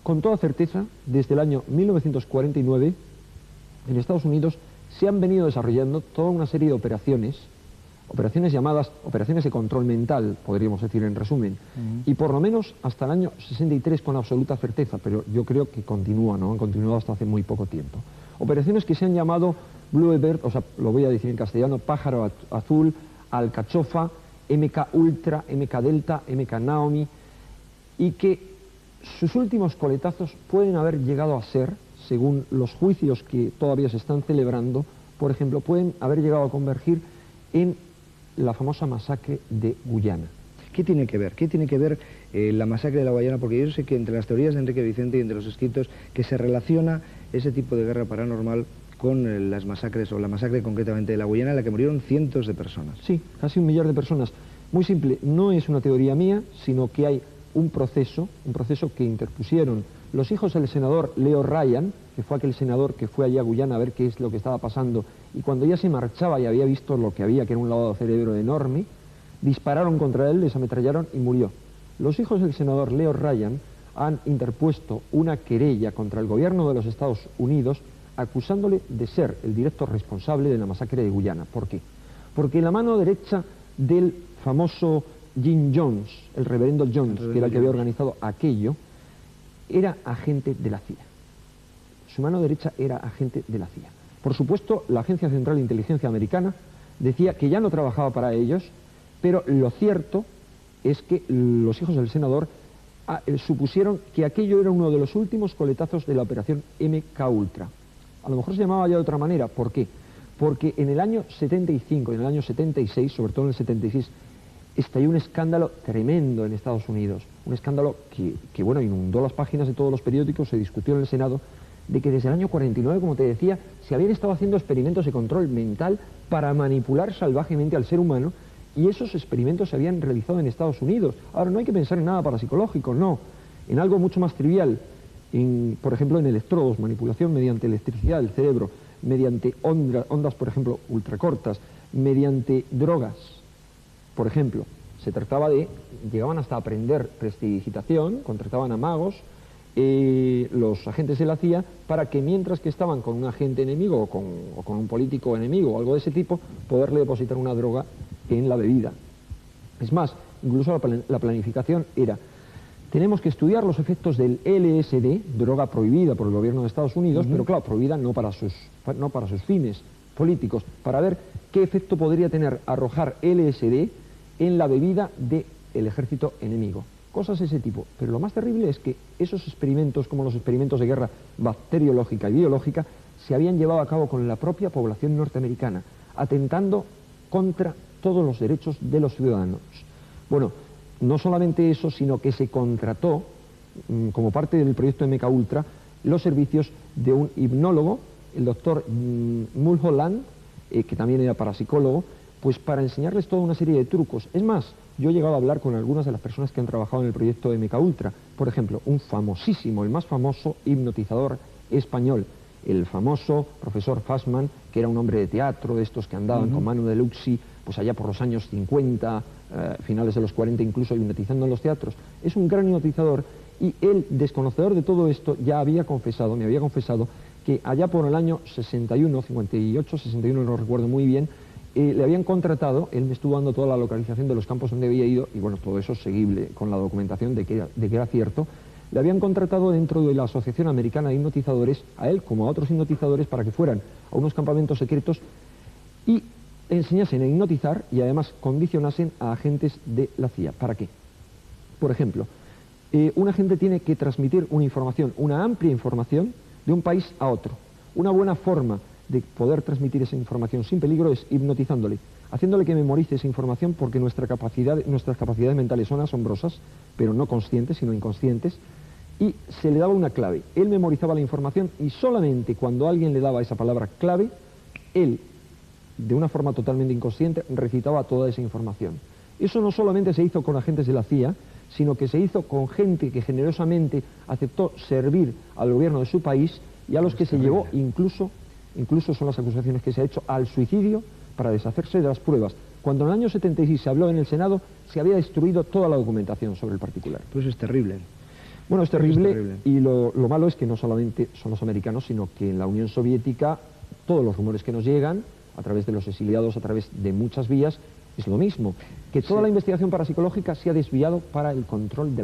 con toda certeza, desde el año 1949, en Estados Unidos se han venido desarrollando toda una serie de operaciones llamadas operaciones de control mental, podríamos decir en resumen, y por lo menos hasta el año 63 con absoluta certeza, pero yo creo que continúan, ¿no? Han continuado hasta hace muy poco tiempo. Operaciones que se han llamado Bluebird, o sea, lo voy a decir en castellano, Pájaro Azul, Alcachofa, MK Ultra, MK Delta, MK Naomi, y que sus últimos coletazos pueden haber llegado a ser, según los juicios que todavía se están celebrando, por ejemplo, pueden haber llegado a convergir en la famosa masacre de Guyana. ¿Qué tiene que ver? ¿Qué tiene que ver la masacre de la Guayana? Porque yo sé que entre las teorías de Enrique Vicente y entre los escritos que se relaciona ese tipo de guerra paranormal con las masacres, o la masacre concretamente de la Guayana, en la que murieron cientos de personas. Sí, casi 1 millar de personas. Muy simple, no es una teoría mía, sino que hay un proceso que interpusieron los hijos del senador Leo Ryan, que fue aquel senador que fue allá a Guyana a ver qué es lo que estaba pasando, y cuando ya se marchaba y había visto lo que había, que era un lavado de cerebro enorme, dispararon contra él, les ametrallaron y murió. Los hijos del senador Leo Ryan han interpuesto una querella contra el gobierno de los Estados Unidos acusándole de ser el directo responsable de la masacre de Guyana. ¿Por qué? Porque la mano derecha del famoso Jim Jones, el reverendo Jones, que era el que había organizado aquello, era agente de la CIA. Su mano derecha era agente de la CIA. Por supuesto, la Agencia Central de Inteligencia Americana decía que ya no trabajaba para ellos, pero lo cierto es que los hijos del senador supusieron que aquello era uno de los últimos coletazos de la operación MK Ultra. A lo mejor se llamaba ya de otra manera. ¿Por qué? Porque en el año 75 y en el año 76, sobre todo en el 76, estalló un escándalo tremendo en Estados Unidos. Un escándalo que bueno, inundó las páginas de todos los periódicos, se discutió en el Senado, de que desde el año 49, como te decía, se habían estado haciendo experimentos de control mental para manipular salvajemente al ser humano, y esos experimentos se habían realizado en Estados Unidos. Ahora, no hay que pensar en nada parapsicológico, no, en algo mucho más trivial, por ejemplo, en electrodos, manipulación mediante electricidad del cerebro, mediante ondas, por ejemplo, ultracortas, mediante drogas. Por ejemplo, se trataba de, llegaban hasta aprender prestidigitación, contrataban a magos, los agentes de la CIA, para que mientras que estaban con un agente enemigo o con un político enemigo o algo de ese tipo, poderle depositar una droga en la bebida. Es más, incluso la planificación era: tenemos que estudiar los efectos del LSD, droga prohibida por el gobierno de Estados Unidos, pero claro, prohibida no para sus fines políticos, para ver qué efecto podría tener arrojar LSD en la bebida del ejército enemigo. Cosas de ese tipo. Pero lo más terrible es que esos experimentos, como los experimentos de guerra bacteriológica y biológica, se habían llevado a cabo con la propia población norteamericana, atentando contra todos los derechos de los ciudadanos. Bueno, no solamente eso, sino que se contrató, como parte del proyecto MK Ultra, los servicios de un hipnólogo, el doctor Mulholland, que también era parapsicólogo, pues para enseñarles toda una serie de trucos. Es más, yo he llegado a hablar con algunas de las personas que han trabajado en el proyecto MK Ultra. Por ejemplo, un famosísimo, el más famoso hipnotizador español, el famoso profesor Fassmann, que era un hombre de teatro, de estos que andaban con Manu de Luxi, pues allá por los años 50, finales de los 40 incluso, hipnotizando en los teatros. Es un gran hipnotizador, y él, desconocedor de todo esto, ya había confesado, me había confesado, que allá por el año 61, 58, 61, no recuerdo muy bien, le habían contratado, él me estuvo dando toda la localización de los campos donde había ido, y bueno, todo eso es seguible con la documentación de que era cierto. Le habían contratado dentro de la Asociación Americana de Hipnotizadores, a él como a otros hipnotizadores, para que fueran a unos campamentos secretos y enseñasen a hipnotizar y además condicionasen a agentes de la CIA. ¿Para qué? Por ejemplo, un agente tiene que transmitir una información, una amplia información, de un país a otro. Una buena forma de poder transmitir esa información sin peligro es hipnotizándole, haciéndole que memorice esa información, porque nuestras capacidades mentales son asombrosas, pero no conscientes, sino inconscientes, y se le daba una clave. Él memorizaba la información y solamente cuando alguien le daba esa palabra clave, él, de una forma totalmente inconsciente, recitaba toda esa información. Eso no solamente se hizo con agentes de la CIA, sino que se hizo con gente que generosamente aceptó servir al gobierno de su país y a los que se llevó incluso son las acusaciones que se ha hecho, al suicidio para deshacerse de las pruebas. Cuando en el año 76 se habló en el Senado, se había destruido toda la documentación sobre el particular. Pues es terrible. Bueno, es terrible, y lo malo es que no solamente son los americanos, sino que en la Unión Soviética todos los rumores que nos llegan, a través de los exiliados, a través de muchas vías, es lo mismo, que toda la investigación parapsicológica se ha desviado para el control de la